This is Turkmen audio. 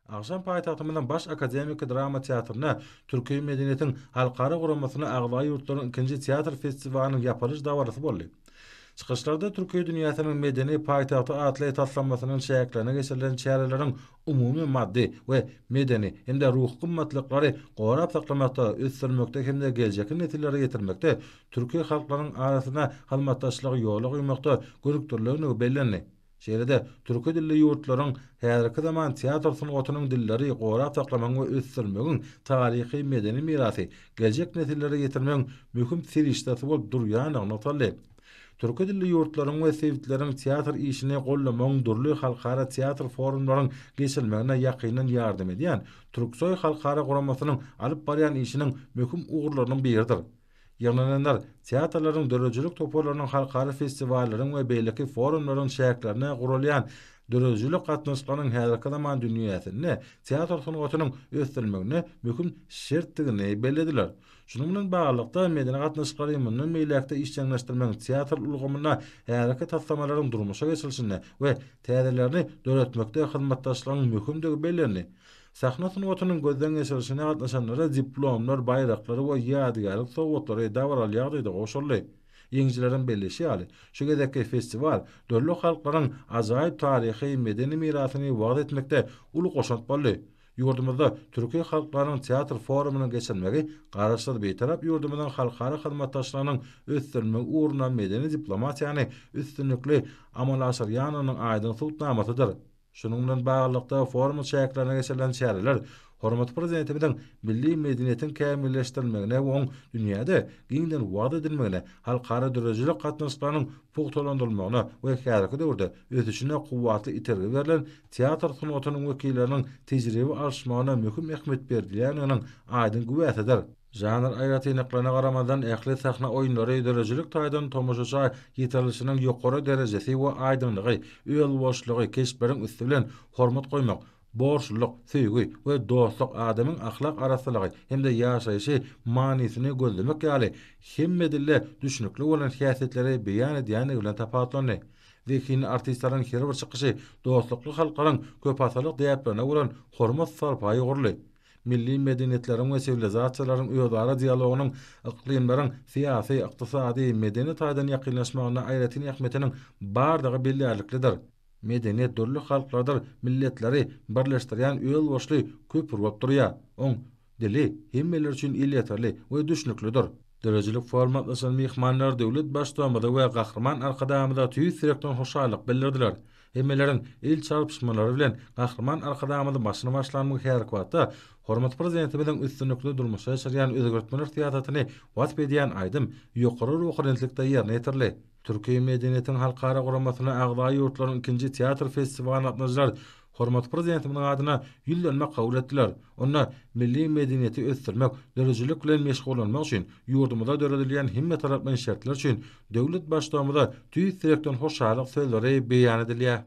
Akşam paytahtymyzyň baş akademik drama teatrına Türkiýe medeniýetiň halkara guramasyna agdaý ýurtlaryň ikinji teatr festiwalynyň ýapylyş dawarasy boldy. Çykyşlarda Türkiýe dünýäsiniň medeni paýtagty atly taslanmasynyň şäherlerine geçirilen çäreleriň umumy maddi we medeni hemde ruh gymmatlyklary gorap saklamakda, ösdürmekde hemde geljekli netijelere getirmekde Türkiýe halklarynyň arasyna halmatdaşlygy ýoly goýmakda görükdirlerini bellenli. Şeýlede türkçe dilli ýurtlaryň häzirki zaman teatr sanatynyň dilleri gorap saklamaň we ösdürmegiň taryhy medeni mirasy geljek netijelere getirmegiň möhüm serişdesi bolup durýanyny notaly. Türkçe dilli ýurtlaryň we sevdikleriň teatr işini gollamaň durly halkara teatr forumlaryň geçirilmegine ýakynyň ýardym edýän Türksoy halkara guramasynyň alyp barýan işiniň möhüm ugurlarynyň biridir. Ýagnalanlar teatrlaryň dörejülük toparlarynyň halkara festiwallaryň we beýleki forumlaryň şäherlerine gurulýan dörejülük gatnaşyklaryň häzirki zaman dünýäsinde teatr sanatynyň ösdürmegine möhüm şertdigini bellediler. Şunun bilen baglykda medeni gatnaşyklary ýymynyň meýlekde işçiňleşdirmeň teatr ulgamyna häzirki taslamalaryň durmuşa geçirilişine we täzelerini döretmekde hyzmatdaşlygyň möhümdigi bellendi. Sahna sanatynyň gözden geçirilişine gatnaşanlara diplomlar, baýraklary we ýadygarlyk sowatlary dawar alýagdy goşuldy. Ýeňjilerin belleşi ýaly. Şu gezekki festiwal dörli halklaryň ajaýyp taryhy medeni mirasyny wagt etmekde uly goşant boldy. Ýurdumyzda Türkiýe halklarynyň teatr forumyny geçirmegi garaşsyz beýtarap ýurdumyzyň halkara hyzmatdaşlarynyň ösdürmek uğruna medeni diplomatiýany üstünlikli amal aşyrýanynyň aýdyn sultnamasydyr. Şunun bilen baglykda forum şäherlerine geçirilen çäreler Hormat prezidentimiň milli medeniýetiň kämilleşdirilmegine we oň dünýäde giňden wagt edilmegine, halkara dörejlik gatnaşyklarynyň pugtlandyrylmagyna we häzirki döwürde ösüşine kuwwatly itergi berilen teatr sanatynyň wekilleriniň tejribe alşmagyna möhüm ähmiýet berilýäniňiň aýdyn güwäsidir. Janr aýratynlyklaryna garamadan ähli sahna oýunlary dörejlik taýdan tomoşaça ýetirilişiniň ýokary derejesi we aýdynlygy, öýel boşlugy keşberiň üstü bilen hormat goýmak, borçluluk, sevgi we dostluk adamyň ahlak araslygy hemde ýaşaýyşy manysyny gözlemek ýaly hemme dille düşnükli bolan häsiýetleri beýan edýäni bilen tapatlandy. Wekin artistlaryň her bir çykyşy dostlukly halklaryň köp asalyk diýiplerine bolan hormat sarpy ýogurly. Milli medeniýetleriň we sivilizasiýalaryň öýdara dialogynyň iklimlaryň syýasy, ykdysady, medeni taýdan ýakynlaşmagyna aýratyn ähmiýetiniň bardygy belläliklidir. Medeniýet dörli halklardyr milletleri birleşdirýän öýel boşly köpür bolup durýar. Oň dili hemmeler üçin ýeterli we düşnüklidir. Dörejlik formatlasan mehmanlar döwlet başçylygynda we gahrman arkadamyda tüýüs direkden hoşallyk bildirdiler. Hemmelerin il çarpışmaları bilen gahrman arkadamyda başyna başlanmagy herkatda hormat prezidentimiň üstünlikli durmuşa geçirýän özgörtmeler tiýatratyny wasp edýän aýdym ýokary ruhrenlikde ýerine ýetirli. Türkiýe medeniýetiň halkara guramasyna agdaý ýurtlaryň ikinji teatr festiwalyna gatnaşyjylar hormat prezidentimiň adyna ýyllanma kabul etdiler. Onda milli medeniýeti ösdürmek, dörejlik bilen meşgul bolmak üçin ýurdumyzda döredilýän hemme tarapdan şertler üçin döwlet başçylygynda tüýüs direkden hoşallyk sözleri beýan edilýär.